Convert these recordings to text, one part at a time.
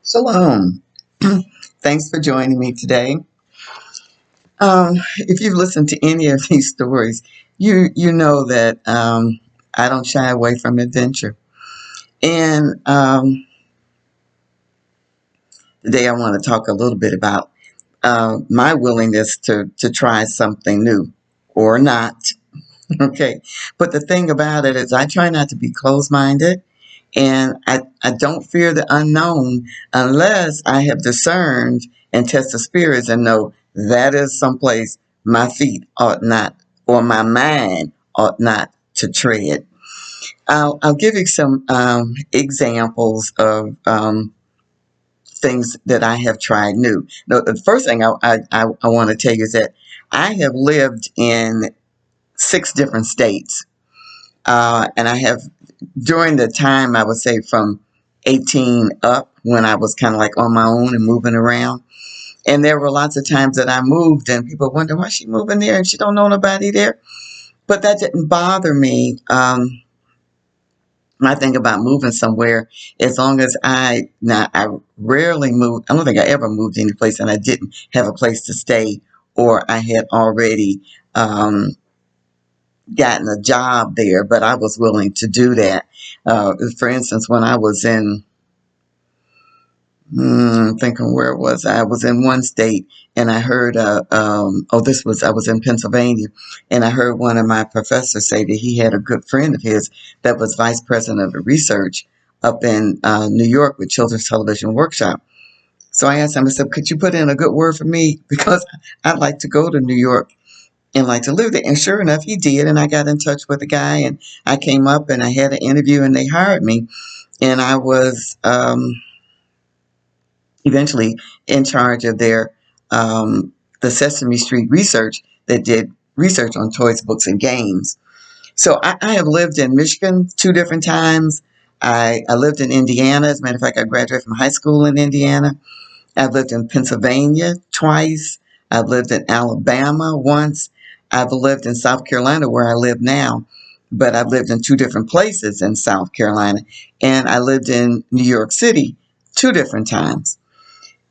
Shalom. Thanks for joining me today. If you've listened to any of these stories, you know that I don't shy away from adventure. And today I want to talk a little bit about my willingness to try something new or not. Okay. But the thing about it is I try not to be closed-minded, and I don't fear the unknown unless I have discerned and test the spirits and know that is someplace my feet ought not, or my mind ought not to tread. I'll give you some examples of things that I have tried new. No, the first thing I want to tell you is that I have lived in 6 different states. And I have, during the time, I would say from 18 up, when I was kind of like on my own and moving around. And there were lots of times that I moved and people wonder why she moving there and she don't know nobody there. But that didn't bother me. My thing about moving somewhere, as long as I rarely moved. I don't think I ever moved any place and I didn't have a place to stay, or I had already gotten a job there, but I was willing to do that. For instance, when I was in, thinking where was I? I was in one state, and I heard, I was in Pennsylvania, and I heard one of my professors say that he had a good friend of his that was vice president of the research up in New York with Children's Television Workshop. So I asked him, I said, could you put in a good word for me? Because I'd like to go to New York and like to live there. And sure enough, he did. And I got in touch with the guy, and I came up and I had an interview, and they hired me. And I was eventually in charge of the Sesame Street research that did research on toys, books, and games. So I have lived in Michigan 2 different times. I lived in Indiana. As a matter of fact, I graduated from high school in Indiana. I've lived in Pennsylvania twice. I've lived in Alabama once. I've lived in South Carolina, where I live now, but I've lived in 2 different places in South Carolina. And I lived in New York City 2 different times.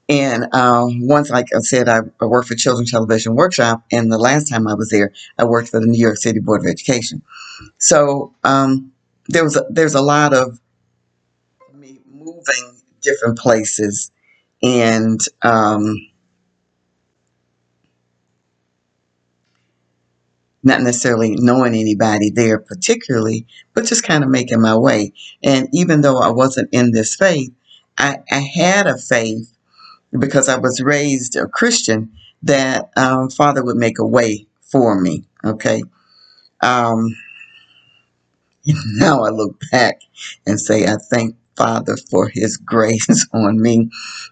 And once, like I said, I worked for Children's Television Workshop. And the last time I was there, I worked for the New York City Board of Education. So there's a lot of me moving different places, and not necessarily knowing anybody there particularly, but just kind of making my way. And even though I wasn't in this faith, I had a faith because I was raised a Christian that Father would make a way for me. Okay. Um, Now I look back and say, I thank Father for his grace on me,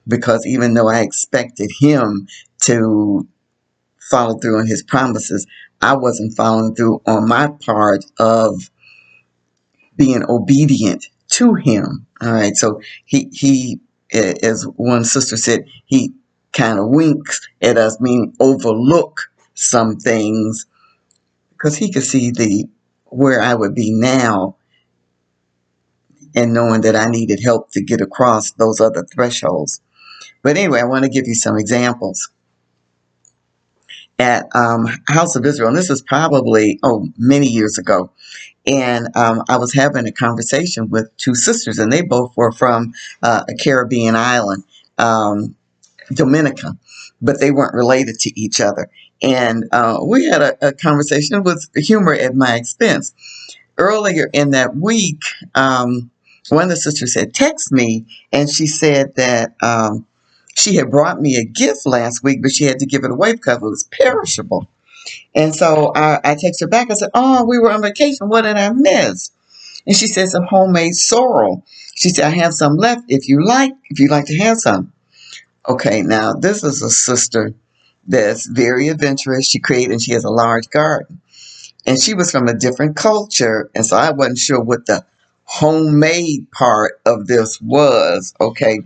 because even though I expected him to follow through on his promises, I wasn't following through on my part of being obedient to him. All right. So he, as one sister said, he kind of winks at us, meaning overlook some things, because he could see where I would be now, and knowing that I needed help to get across those other thresholds. But anyway, I want to give you some examples. At House of Israel, and this was probably, many years ago, and I was having a conversation with 2 sisters, and they both were from a Caribbean island, Dominica, but they weren't related to each other. And we had a conversation with humor at my expense. Earlier in that week, one of the sisters had texted me, and she said that she had brought me a gift last week, but she had to give it away because it was perishable. And so I texted her back. I said, "Oh, we were on vacation. What did I miss?" And she said, "Some homemade sorrel." She said, "I have some left if you like. If you'd like to have some." Okay, now this is a sister that's very adventurous. She has a large garden. And she was from a different culture, and so I wasn't sure what the homemade part of this was. Okay,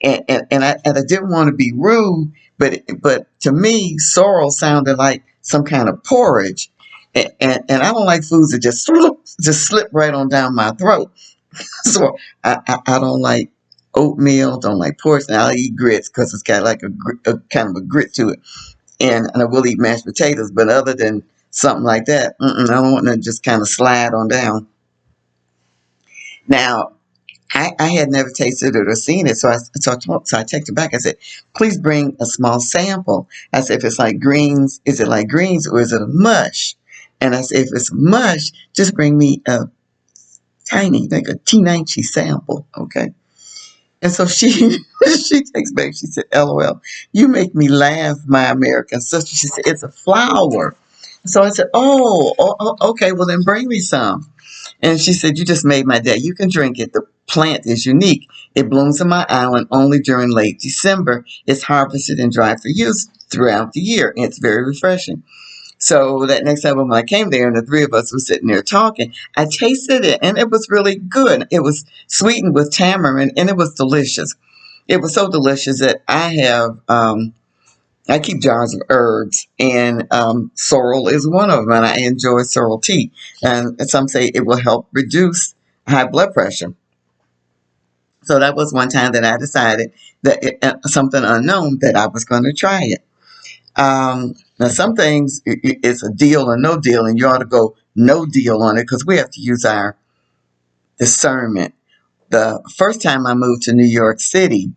and I didn't want to be rude, but to me, sorrel sounded like some kind of porridge, and I don't like foods that just slip right on down my throat. So I don't like oatmeal, don't like pork, and I'll eat grits because it's got like a kind of a grit to it. And I will eat mashed potatoes, but other than something like that, I don't want to just kind of slide on down. Now, I had never tasted it or seen it, so I texted back. I said, "Please bring a small sample." I said, "If it's like greens, is it like greens or is it a mush?" And I said, "If it's mush, just bring me a tiny, like a teeny sample, okay?" And so she she takes back. She said, "LOL, you make me laugh, my American sister." She said, "It's a flower." So I said, okay, well then bring me some." And she said, "You just made my day. You can drink it. The plant is unique. It blooms on my island only during late December. It's harvested and dried for use throughout the year. And it's very refreshing." So that next time when I came there and the three of us were sitting there talking, I tasted it and it was really good. It was sweetened with tamarind and it was delicious. It was so delicious that I keep jars of herbs, and sorrel is one of them, and I enjoy sorrel tea. And some say it will help reduce high blood pressure. So that was one time that I decided that something unknown that I was going to try it. Now, some things it's a deal or no deal, and you ought to go no deal on it because we have to use our discernment. The first time I moved to New York City,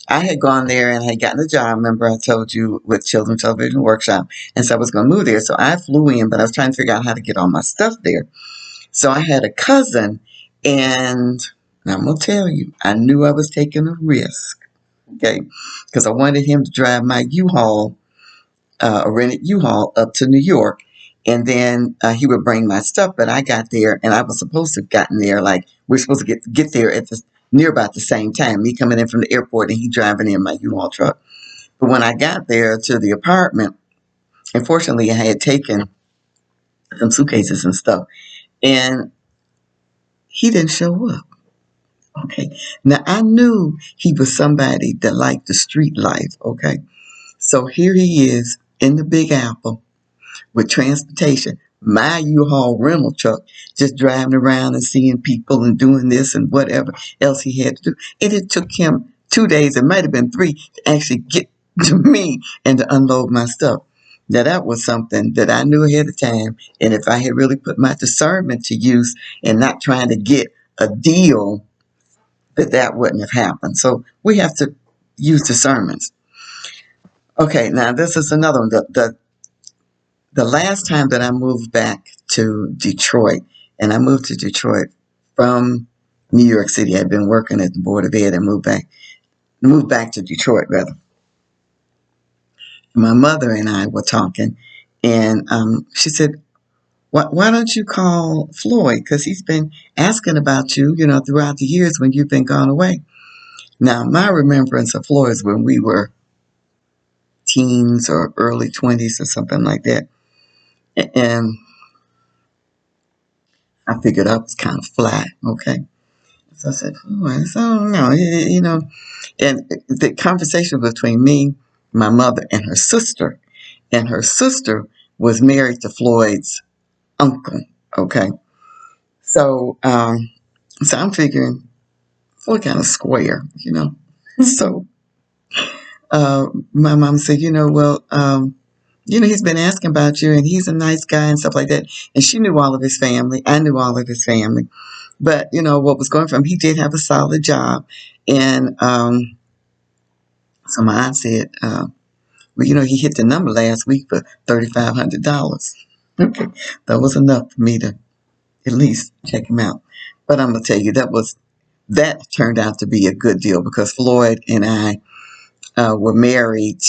I had gone there and had gotten a job. Remember, I told you with Children's Television Workshop, and so I was going to move there. So I flew in, but I was trying to figure out how to get all my stuff there. So I had a cousin, and I'm gonna tell you, I knew I was taking a risk, okay, because I wanted him to drive my U-Haul, a rented U-Haul, up to New York, and then he would bring my stuff. But I got there, and I was supposed to have gotten there like we're supposed to get there at the near about the same time. Me coming in from the airport and he driving in my U-Haul truck. But when I got there to the apartment, unfortunately, I had taken some suitcases and stuff, and he didn't show up. Okay, now I knew he was somebody that liked the street life. Okay, so here he is in the Big Apple with transportation, my U-Haul rental truck, just driving around and seeing people and doing this and whatever else he had to do. And it took him 2 days, it might have been three, to actually get to me and to unload my stuff. Now that was something that I knew ahead of time. And if I had really put my discernment to use and not trying to get a deal, that wouldn't have happened. So we have to use discernments. Okay, now this is another one. The last time that I moved back to Detroit, and I moved to Detroit from New York City. I'd been working at the Board of Ed and moved back to Detroit rather. My mother and I were talking, and she said, why don't you call Floyd? Because he's been asking about you, throughout the years when you've been gone away. Now, my remembrance of Floyd is when we were teens or early 20s or something like that. And I figured I was kind of fly, okay? So I said, Floyd, so I don't know, And the conversation between me, my mother, and her sister was married to Floyd's uncle, okay? So, so I'm figuring Floyd kind of square. So my mom said, well, he's been asking about you and he's a nice guy and stuff like that. And she knew all of his family. I knew all of his family. But, what was going from, he did have a solid job. And so my aunt said, well, he hit the number last week for $3,500. Okay. That was enough for me to at least check him out. But I'm going to tell you, that turned out to be a good deal because Floyd and I were married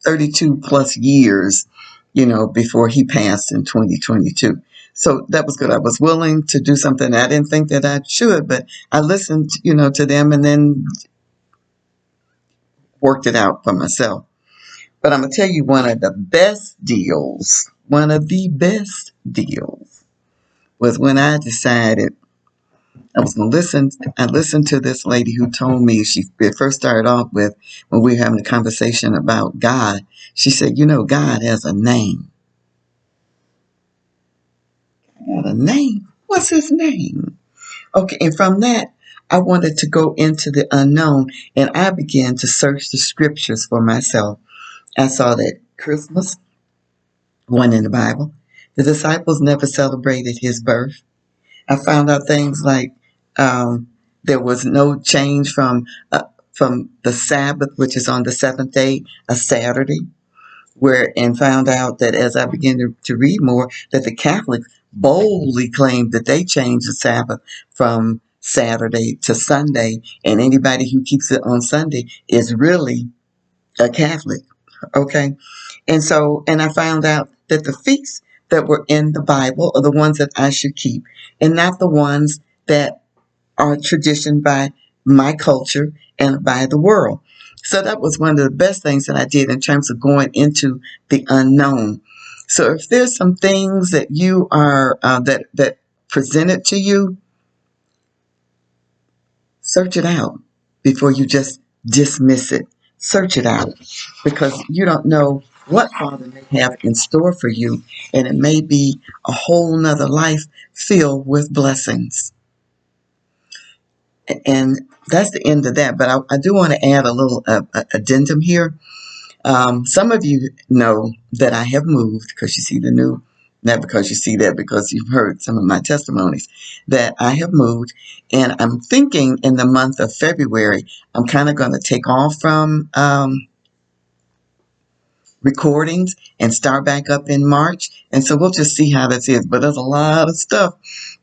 32 plus years, before he passed in 2022. So that was good. I was willing to do something I didn't think that I should, but I listened, to them and then worked it out for myself. But I'm going to tell you one of the best deals was when I decided I was going to listen. I listened to this lady who told me she first started off with when we were having a conversation about God. She said, God has a name. God, a name? What's his name? Okay, and from that, I wanted to go into the unknown, and I began to search the scriptures for myself. I saw that Christmas wasn't in the Bible. The disciples never celebrated his birth. I found out things like there was no change from the Sabbath, which is on the seventh day, a Saturday, where and found out that as I began to read more, that the Catholics boldly claimed that they changed the Sabbath from Saturday to Sunday, and anybody who keeps it on Sunday is really a Catholic. Okay, and I found out that the feasts that were in the Bible are the ones that I should keep, and not the ones that are tradition by my culture and by the world. So that was one of the best things that I did in terms of going into the unknown. So if there's some things that you are that presented to you, search it out before you just dismiss it. Search it out because you don't know what Father may have in store for you, and it may be a whole nother life filled with blessings. And that's the end of that. But I do want to add a little addendum here. Some of you know that I have moved because you see the new, not because you see that, because you've heard some of my testimonies, that I have moved. And I'm thinking in the month of February, I'm kind of going to take off from recordings and start back up in March. And so we'll just see how this is. But there's a lot of stuff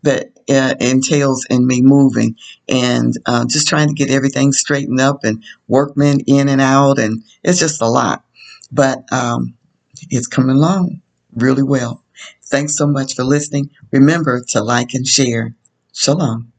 that entails in me moving and just trying to get everything straightened up and workmen in and out. And it's just a lot. But it's coming along really well. Thanks so much for listening. Remember to like and share. Shalom.